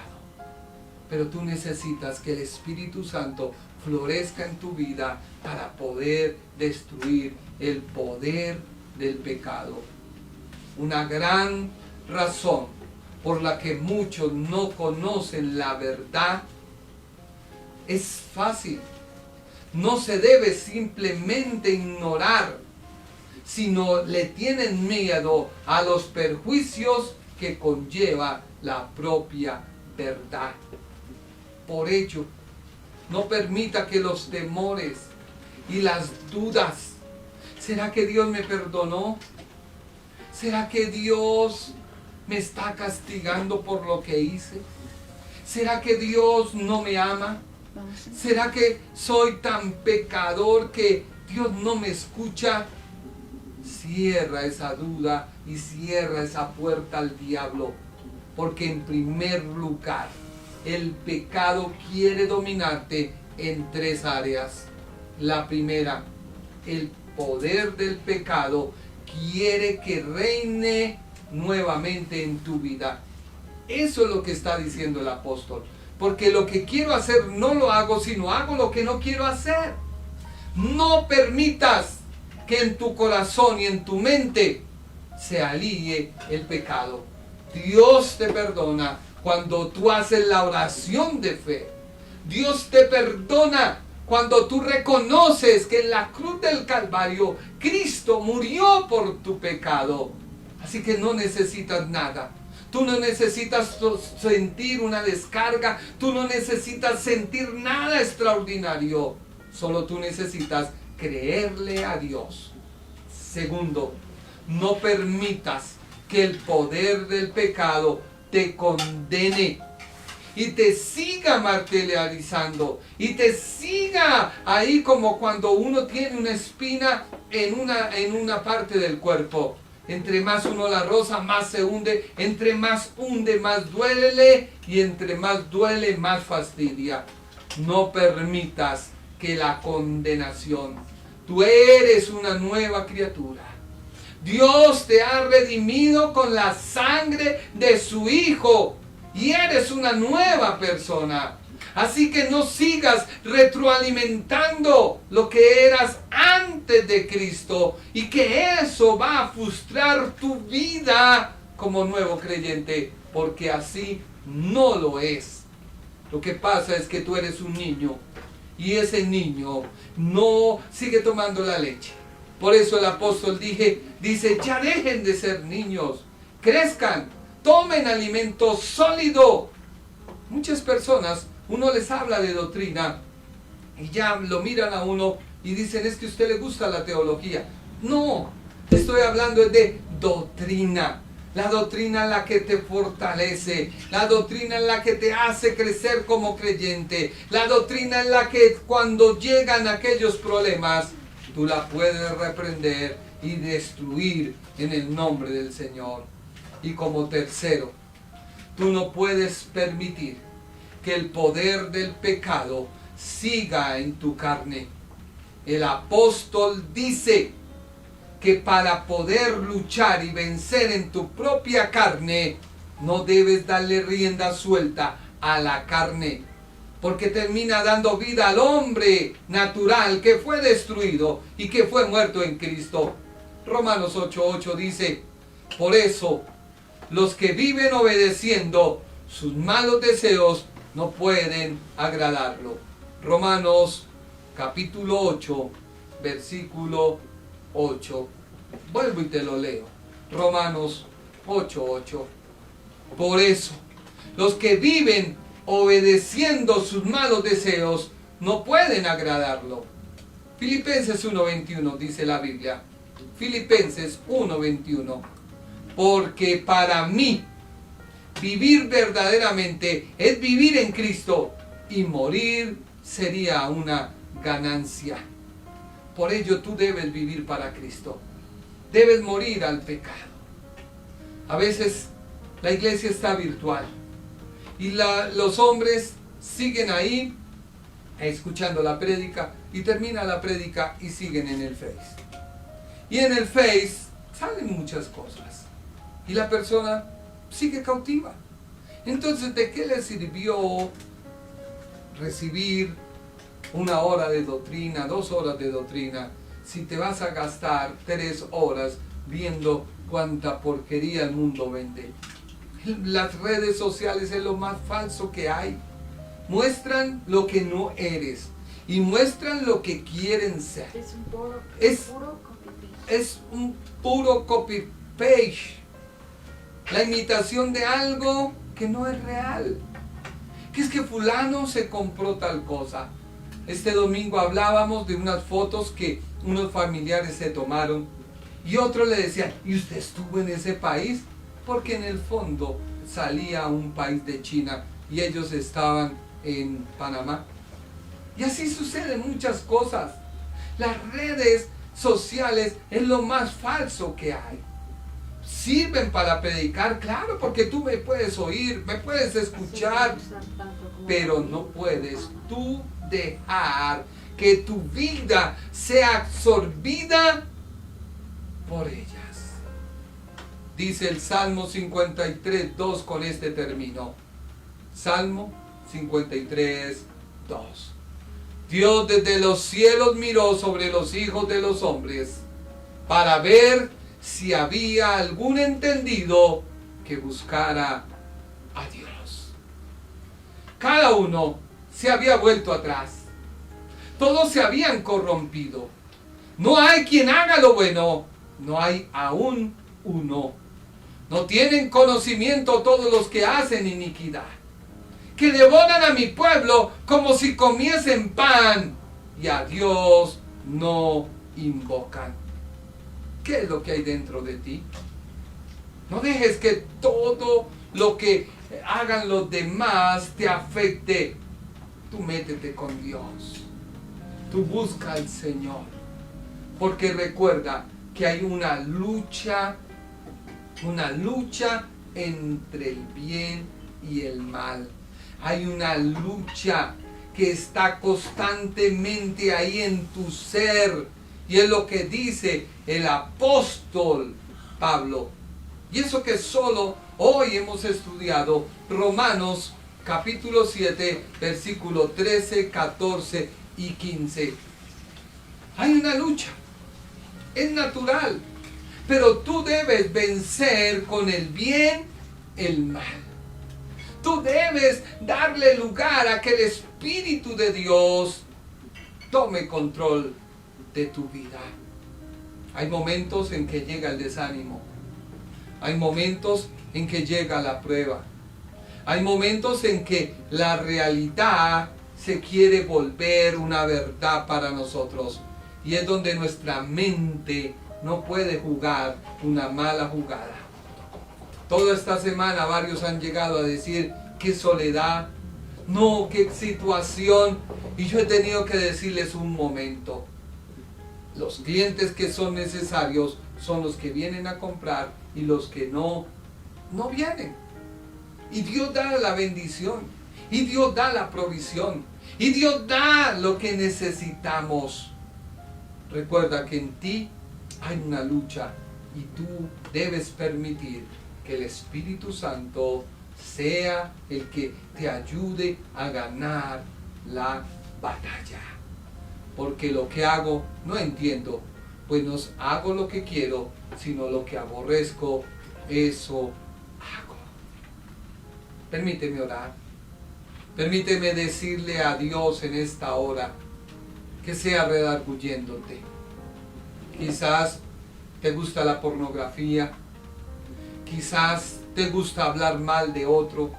Pero tú necesitas que el Espíritu Santo florezca en tu vida para poder destruir el poder del pecado. Una gran razón por la que muchos no conocen la verdad es fácil. No se debe simplemente ignorar, sino le tienen miedo a los perjuicios que conlleva la propia verdad. Por ello, no permita que los temores, y las dudas. ¿Será que Dios me perdonó? ¿Será que Dios me está castigando por lo que hice? ¿Será que Dios no me ama? ¿Será que soy tan pecador que Dios no me escucha? Cierra esa duda y cierra esa puerta al diablo, porque en primer lugar el pecado quiere dominarte en 3 áreas. La primera, el poder del pecado quiere que reine nuevamente en tu vida. Eso es lo que está diciendo el apóstol. Porque lo que quiero hacer no lo hago, sino hago lo que no quiero hacer. No permitas que en tu corazón y en tu mente se alíe el pecado. Dios te perdona cuando tú haces la oración de fe. Dios te perdona cuando tú reconoces que en la cruz del Calvario Cristo murió por tu pecado. Así que no necesitas nada. Tú no necesitas sentir una descarga. Tú no necesitas sentir nada extraordinario. Solo tú necesitas creerle a Dios. Segundo, no permitas que el poder del pecado te condene y te siga martirizando y te siga ahí, como cuando uno tiene una espina en una parte del cuerpo. Entre más uno la roza, más se hunde. Entre más hunde, más duele. Y entre más duele, más fastidia. No permitas que la condenación. Tú eres una nueva criatura. Dios te ha redimido con la sangre de su Hijo. Y eres una nueva persona. Así que no sigas retroalimentando lo que eras antes de Cristo, y que eso va a frustrar tu vida como nuevo creyente, porque así no lo es. Lo que pasa es que tú eres un niño, y ese niño no sigue tomando la leche. Por eso el apóstol dice, ya dejen de ser niños, crezcan, tomen alimento sólido. Muchas personas, uno les habla de doctrina y ya lo miran a uno y dicen, es que a usted le gusta la teología. No, estoy hablando de doctrina. La doctrina es la que te fortalece. La doctrina es la que te hace crecer como creyente. La doctrina es la que cuando llegan aquellos problemas, tú la puedes reprender y destruir en el nombre del Señor. Y como tercero, tú no puedes permitir que el poder del pecado siga en tu carne. El apóstol dice que para poder luchar y vencer en tu propia carne, no debes darle rienda suelta a la carne, porque termina dando vida al hombre natural que fue destruido y que fue muerto en Cristo. Romanos 8:8 dice, por eso los que viven obedeciendo sus malos deseos no pueden agradarlo. Romanos capítulo 8, versículo 8. Vuelvo y te lo leo. Romanos 8:8. Por eso, los que viven obedeciendo sus malos deseos no pueden agradarlo. Filipenses 1:21 dice la Biblia. Filipenses 1:21. Porque para mí vivir verdaderamente es vivir en Cristo, y morir sería una ganancia. Por ello tú debes vivir para Cristo. Debes morir al pecado. A veces la iglesia está virtual y los hombres siguen ahí escuchando la prédica, y termina la prédica y siguen en el Face. Y en el Face salen muchas cosas y la persona sigue cautiva. Entonces, ¿de qué le sirvió recibir 1 hora de doctrina, 2 horas de doctrina, si te vas a gastar 3 horas viendo cuánta porquería el mundo vende? Las redes sociales es lo más falso que hay. Muestran lo que no eres y muestran lo que quieren ser. Es un puro copy-paste. La imitación de algo que no es real. Que es que fulano se compró tal cosa. Este domingo hablábamos de unas fotos que unos familiares se tomaron y otro le decía, ¿y usted estuvo en ese país? Porque en el fondo salía un país de China y ellos estaban en Panamá. Y así suceden muchas cosas. Las redes sociales es lo más falso que hay. Sirven para predicar, claro, porque tú me puedes oír, me puedes escuchar, pero no puedes tú dejar que tu vida sea absorbida por ellas. Dice el Salmo 53, 2, con este término. Salmo 53, 2. Dios desde los cielos miró sobre los hijos de los hombres para ver si había algún entendido que buscara a Dios. Cada uno se había vuelto atrás. Todos se habían corrompido. No hay quien haga lo bueno. No hay aún uno. No tienen conocimiento todos los que hacen iniquidad, que devoran a mi pueblo como si comiesen pan y a Dios no invocan. ¿Qué es lo que hay dentro de ti? No dejes que todo lo que hagan los demás te afecte. Tú métete con Dios. Tú busca al Señor. Porque recuerda que hay una lucha entre el bien y el mal. Hay una lucha que está constantemente ahí en tu ser. Y es lo que dice el apóstol Pablo. Y eso que solo hoy hemos estudiado, Romanos capítulo 7, versículo 13, 14 y 15. Hay una lucha. Es natural. Pero tú debes vencer con el bien el mal. Tú debes darle lugar a que el Espíritu de Dios tome control de tu vida. Hay momentos en que llega el desánimo. Hay momentos en que llega la prueba. Hay momentos en que la realidad se quiere volver una verdad para nosotros. Y es donde nuestra mente no puede jugar una mala jugada. Toda esta semana varios han llegado a decir, qué soledad, no, qué situación. Y yo he tenido que decirles un momento. Los clientes que son necesarios son los que vienen a comprar y los que no vienen. Y Dios da la bendición. Y Dios da la provisión. Y Dios da lo que necesitamos. Recuerda que en ti hay una lucha y tú debes permitir que el Espíritu Santo sea el que te ayude a ganar la batalla. Porque lo que hago no entiendo, pues no hago lo que quiero, sino lo que aborrezco, eso hago. Permíteme orar. Permíteme decirle a Dios en esta hora que sea redarguyéndote. Quizás te gusta la pornografía, quizás te gusta hablar mal de otro,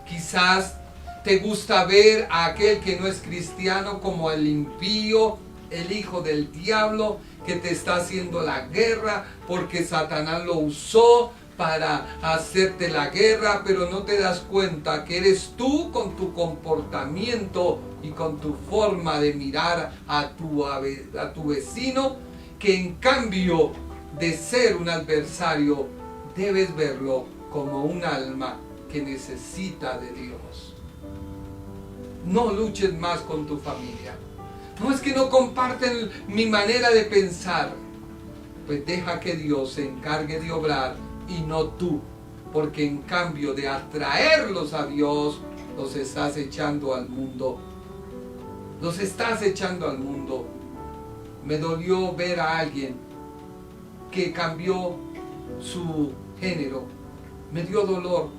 quizás te gusta ver a aquel que no es cristiano como el impío, el hijo del diablo, que te está haciendo la guerra porque Satanás lo usó para hacerte la guerra, pero no te das cuenta que eres tú con tu comportamiento y con tu forma de mirar a tu vecino, que en cambio de ser un adversario, debes verlo como un alma que necesita de Dios. No luches más con tu familia. No es que no comparten mi manera de pensar. Pues deja que Dios se encargue de obrar y no tú. Porque en cambio de atraerlos a Dios, los estás echando al mundo. Los estás echando al mundo. Me dolió ver a alguien que cambió su género. Me dio dolor.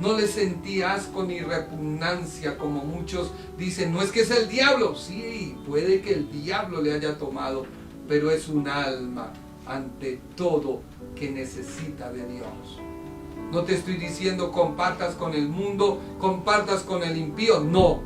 No le sentí asco ni repugnancia como muchos dicen. No es que es el diablo. Sí, puede que el diablo le haya tomado, pero es un alma ante todo que necesita de Dios. No te estoy diciendo compartas con el mundo, compartas con el impío. No,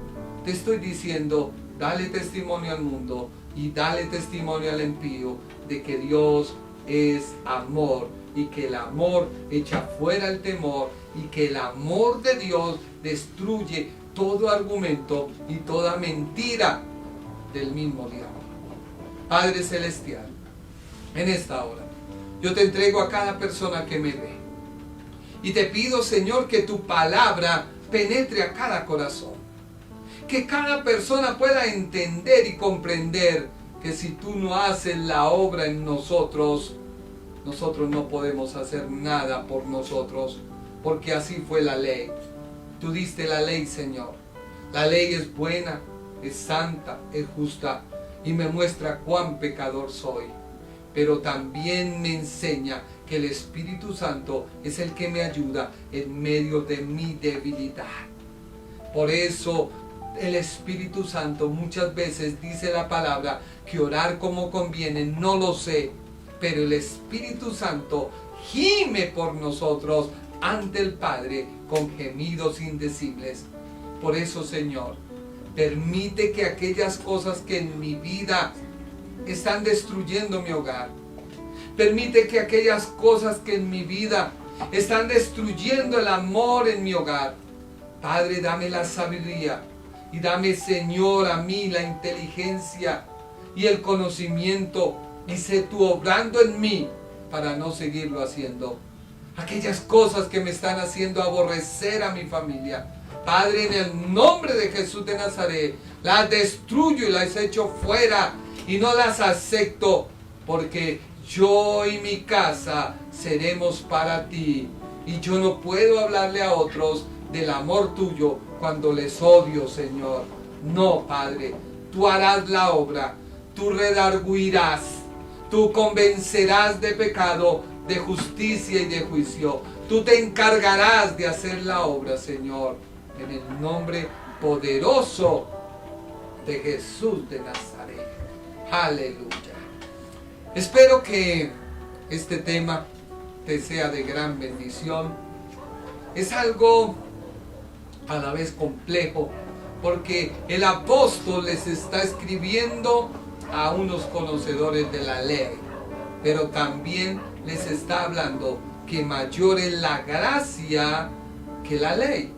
te estoy diciendo dale testimonio al mundo y dale testimonio al impío de que Dios es amor y que el amor echa fuera el temor y que el amor de Dios destruye todo argumento y toda mentira del mismo diablo. Padre Celestial, en esta hora yo te entrego a cada persona que me ve y te pido, Señor, que tu palabra penetre a cada corazón, que cada persona pueda entender y comprender que si tú no haces la obra en nosotros, nosotros no podemos hacer nada por nosotros, porque así fue la ley. Tú diste la ley, Señor. La ley es buena, es santa, es justa y me muestra cuán pecador soy. Pero también me enseña que el Espíritu Santo es el que me ayuda en medio de mi debilidad. Por eso el Espíritu Santo muchas veces dice la palabra que orar como conviene, no lo sé, pero el Espíritu Santo gime por nosotros ante el Padre con gemidos indecibles. Por eso, Señor, permite que aquellas cosas que en mi vida están destruyendo mi hogar, permite que aquellas cosas que en mi vida están destruyendo el amor en mi hogar, Padre, dame la sabiduría y dame, Señor, a mí la inteligencia y el conocimiento, y sé tú obrando en mí para no seguirlo haciendo. Aquellas cosas que me están haciendo aborrecer a mi familia, Padre, en el nombre de Jesús de Nazaret, las destruyo y las echo fuera y no las acepto, porque yo y mi casa seremos para ti, y yo no puedo hablarle a otros del amor tuyo cuando les odio, Señor. No, Padre, tú harás la obra, tú redarguirás, tú convencerás de pecado, de justicia y de juicio. Tú te encargarás de hacer la obra, Señor, en el nombre poderoso de Jesús de Nazaret. Aleluya. Espero que este tema te sea de gran bendición. Es algo a la vez complejo, porque el apóstol les está escribiendo a unos conocedores de la ley, pero también les está hablando que mayor es la gracia que la ley,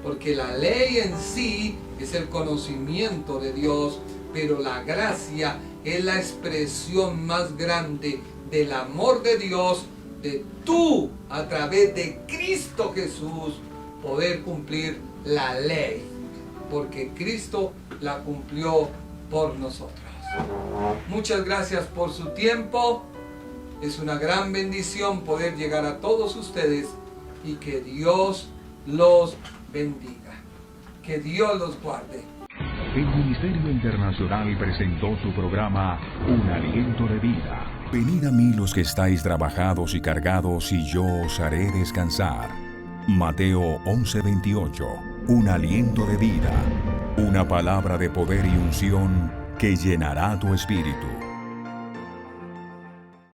porque la ley en sí es el conocimiento de Dios, pero la gracia es la expresión más grande del amor de Dios, de tú a través de Cristo Jesús poder cumplir la ley, porque Cristo la cumplió por nosotros. Muchas gracias por su tiempo. Es una gran bendición poder llegar a todos ustedes y que Dios los bendiga. Que Dios los guarde. El Ministerio Internacional presentó su programa Un Aliento de Vida. Venid a mí los que estáis trabajados y cargados, y yo os haré descansar. Mateo 11:28. Un aliento de vida. Una palabra de poder y unción que llenará tu espíritu.